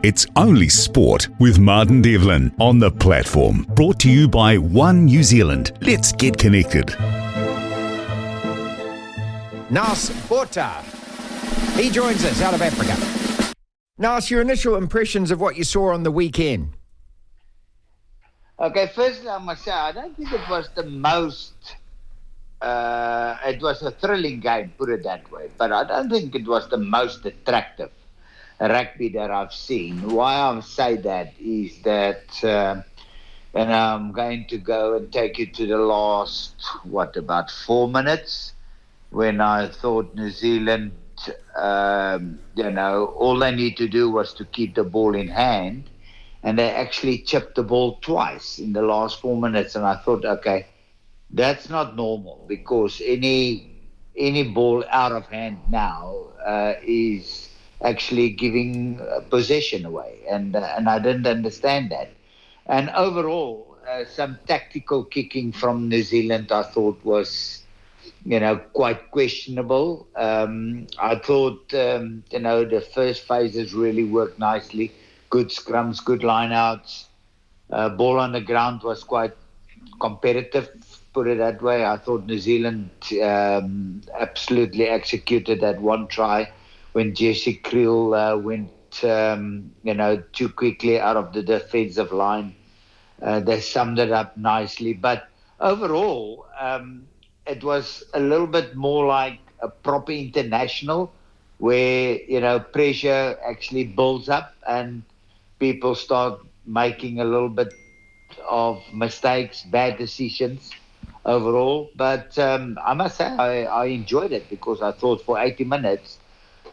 It's Only Sport with Martin Devlin on the platform. Brought to you by One New Zealand. Let's get connected. Naas Botha. He joins us out of Africa. Naas, your initial impressions of what you saw on the weekend? Okay, firstly, I must say, I don't think it was the most... it was a thrilling game, put it that way. But I don't think it was the most attractive rugby that I've seen. Why I say that is that, and I'm going to go and take you to the last, about 4 minutes, when I thought New Zealand, all they need to do was to keep the ball in hand, and they actually chipped the ball twice in the last 4 minutes, and I thought, okay, that's not normal, because any ball out of hand now is actually giving possession away, and I didn't understand that. And overall, some tactical kicking from New Zealand I thought was, quite questionable. I thought, the first phases really worked nicely. Good scrums, good lineouts. Ball on the ground was quite competitive, put it that way. I thought New Zealand absolutely executed that one try when Jesse Creel went, too quickly out of the defensive line. They summed it up nicely. But overall, it was a little bit more like a proper international where, pressure actually builds up and people start making a little bit of mistakes, bad decisions overall. But I must say I enjoyed it, because I thought for 80 minutes,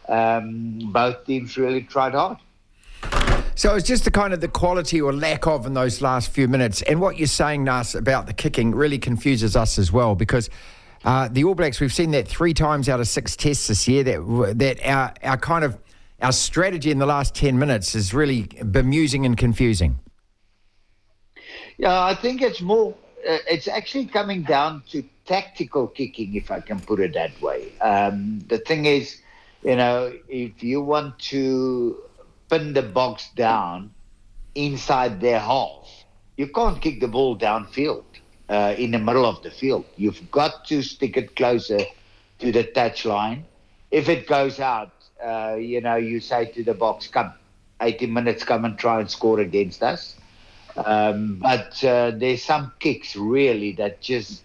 both teams really tried hard. So it's just the quality or lack of in those last few minutes. And what you're saying, Naas, about the kicking really confuses us as well, because the All Blacks, we've seen that 3 times out of 6 tests this year, that our strategy in the last 10 minutes is really bemusing and confusing. Yeah, I think it's more, it's actually coming down to tactical kicking, if I can put it that way. The thing is, if you want to pin the Boks down inside their half, you can't kick the ball downfield in the middle of the field. You've got to stick it closer to the touch line. If it goes out, you say to the Boks, come, 80 minutes, come and try and score against us. But there's some kicks really that just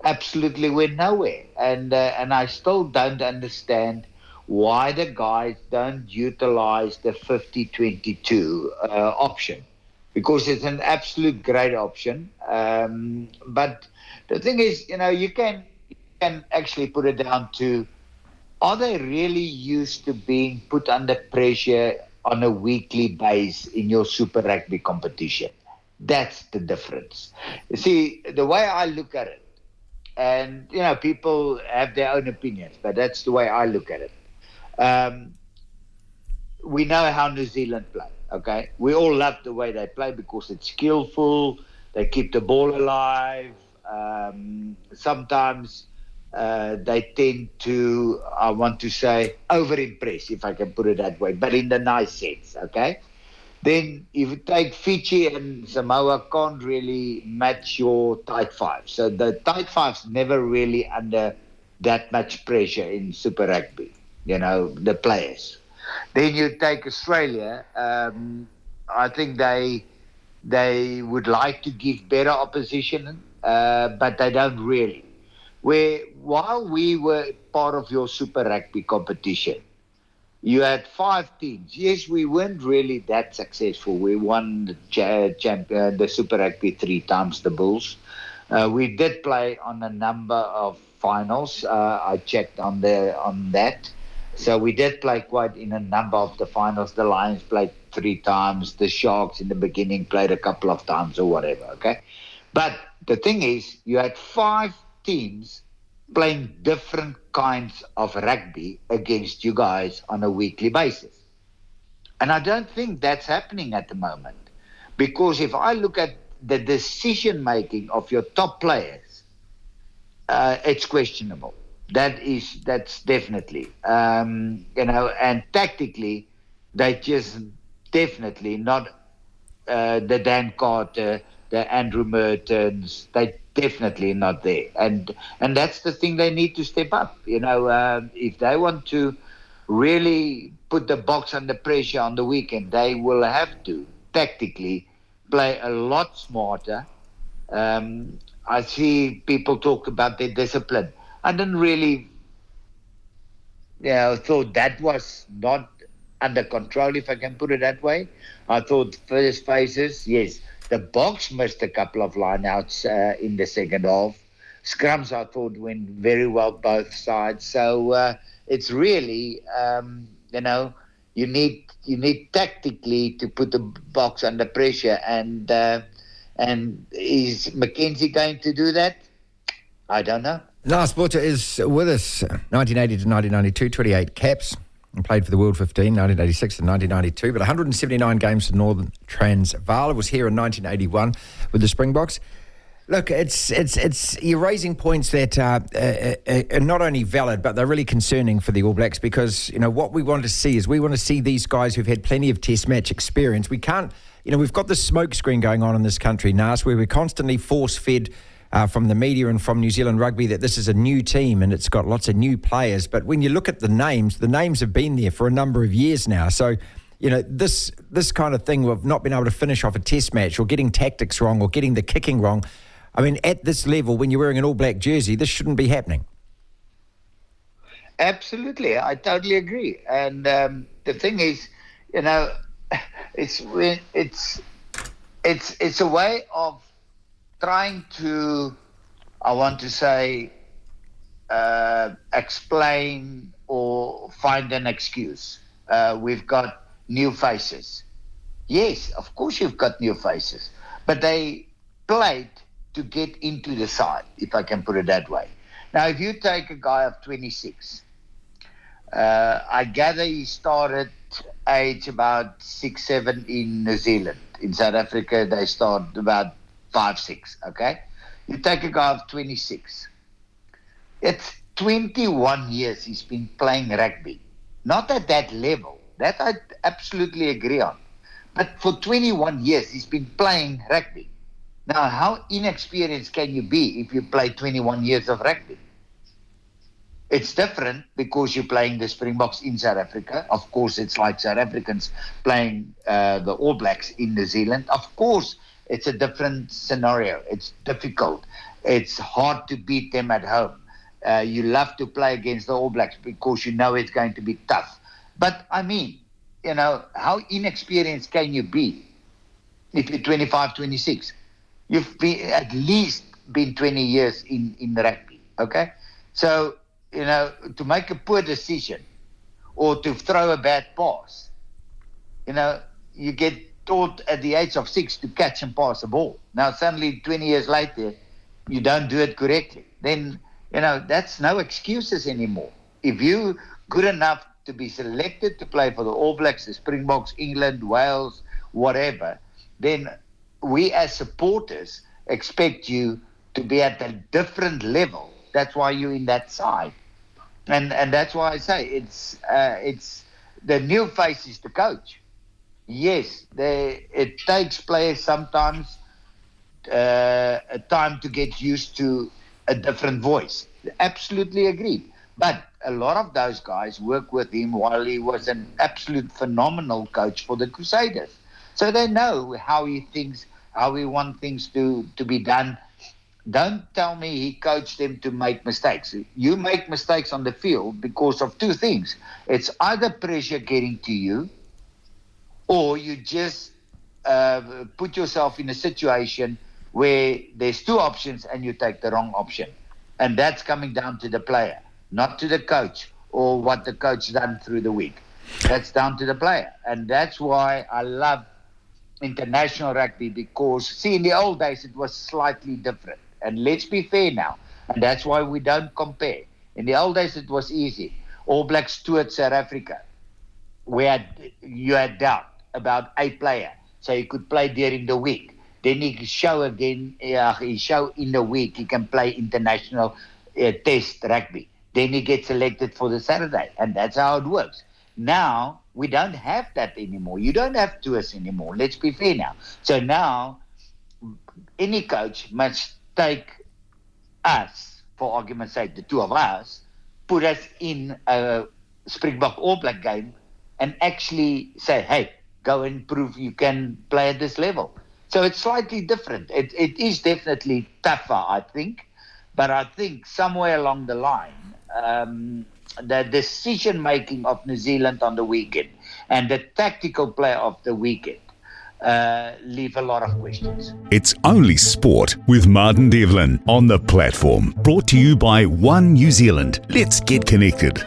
absolutely went nowhere. And I still don't understand why the guys don't utilize the 50-22 option, because it's an absolute great option. But the thing is, you can actually put it down to, are they really used to being put under pressure on a weekly basis in your Super Rugby competition? That's the difference. You see, the way I look at it, and, people have their own opinions, but that's the way I look at it. We know how New Zealand play, okay? We all love the way they play because it's skillful, they keep the ball alive. Sometimes they tend to, I want to say, over-impress, if I can put it that way, but in the nice sense, okay? Then if you take Fiji and Samoa, can't really match your tight five. So the tight five's never really under that much pressure in Super Rugby, the players. Then you take Australia. I think they would like to give better opposition, but they don't really. While we were part of your Super Rugby competition, you had 5 teams. Yes, we weren't really that successful. We won the Super Rugby 3 times, the Bulls. We did play on a number of finals. I checked on that. So we did play quite in a number of the finals. The Lions played 3 times. The Sharks in the beginning played a couple of times or whatever, okay? But the thing is, you had 5 teams playing different kinds of rugby against you guys on a weekly basis. And I don't think that's happening at the moment. Because if I look at the decision-making of your top players, it's questionable. That's definitely, and tactically, they just definitely not the Dan Carter, the Andrew Mertens. They definitely not there, and that's the thing they need to step up. If they want to really put the Boks under pressure on the weekend, they will have to tactically play a lot smarter. I see people talk about their discipline. I didn't really, thought that was not under control, if I can put it that way. I thought first phases, yes, the Boks missed a couple of lineouts in the second half. Scrums, I thought, went very well both sides. So it's really, you need tactically to put the Boks under pressure, and is Mackenzie going to do that? I don't know. Naas Botha is with us, 1980 to 1992, 28 caps, and played for the World 15, 1986 and 1992, but 179 games for Northern Transvaal. Was here in 1981 with the Springboks. Look, it's you're raising points that are not only valid, but they're really concerning for the All Blacks, because, what we want to see is we want to see these guys who've had plenty of test match experience. We can't, we've got this smoke screen going on in this country, Naas, where we're constantly force-fed from the media and from New Zealand Rugby that this is a new team and it's got lots of new players. But when you look at the names have been there for a number of years now. So, this kind of thing of not being able to finish off a test match or getting tactics wrong or getting the kicking wrong, I mean, at this level, when you're wearing an All Black jersey, this shouldn't be happening. Absolutely. I totally agree. And the thing is, it's a way of trying to, I want to say, explain or find an excuse. We've got new faces. Yes, of course you've got new faces, but they played to get into the side, if I can put it that way. Now, if you take a guy of 26, I gather he started age about 6, 7 in New Zealand. In South Africa, they start about 5, 6, okay? You take a guy of 26. It's 21 years he's been playing rugby. Not at that level. That I absolutely agree on. But for 21 years, he's been playing rugby. Now, how inexperienced can you be if you play 21 years of rugby? It's different because you're playing the Springboks in South Africa. Of course, it's like South Africans playing the All Blacks in New Zealand. Of course, it's a different scenario. It's difficult. It's hard to beat them at home. You love to play against the All Blacks because you know it's going to be tough. But, I mean, how inexperienced can you be if you're 25, 26? You've at least been 20 years in rugby, okay? So, to make a poor decision or to throw a bad pass, you get taught at the age of 6 to catch and pass a ball. Now, suddenly, 20 years later, you don't do it correctly. Then, that's no excuses anymore. If you're good enough to be selected to play for the All Blacks, the Springboks, England, Wales, whatever, then we as supporters expect you to be at a different level. That's why you're in that side. And that's why I say it's the new face is the coach. Yes, it takes players sometimes a time to get used to a different voice. Absolutely agree. But a lot of those guys work with him while he was an absolute phenomenal coach for the Crusaders. So they know how he thinks, how he wants things to be done. Don't tell me he coached them to make mistakes. You make mistakes on the field because of two things. It's either pressure getting to you, or you just put yourself in a situation where there's two options and you take the wrong option. And that's coming down to the player, not to the coach or what the coach done through the week. That's down to the player. And that's why I love international rugby, because, see, in the old days it was slightly different. And let's be fair now. And that's why we don't compare. In the old days it was easy. All Blacks toured South Africa, where you had doubt about a player. So he could play during the week. Then he could show again, he show in the week he can play international test rugby. Then he gets selected for the Saturday. And that's how it works. Now we don't have that anymore. You don't have tours anymore. Let's be fair now. So now, any coach must take us, for argument's sake, the two of us, put us in a Springbok All Black game and actually say, hey, go and prove you can play at this level. So it's slightly different. It is definitely tougher, I think. But I think somewhere along the line, the decision-making of New Zealand on the weekend and the tactical play of the weekend leave a lot of questions. It's Only Sport with Martin Devlin on the platform. Brought to you by One New Zealand. Let's get connected.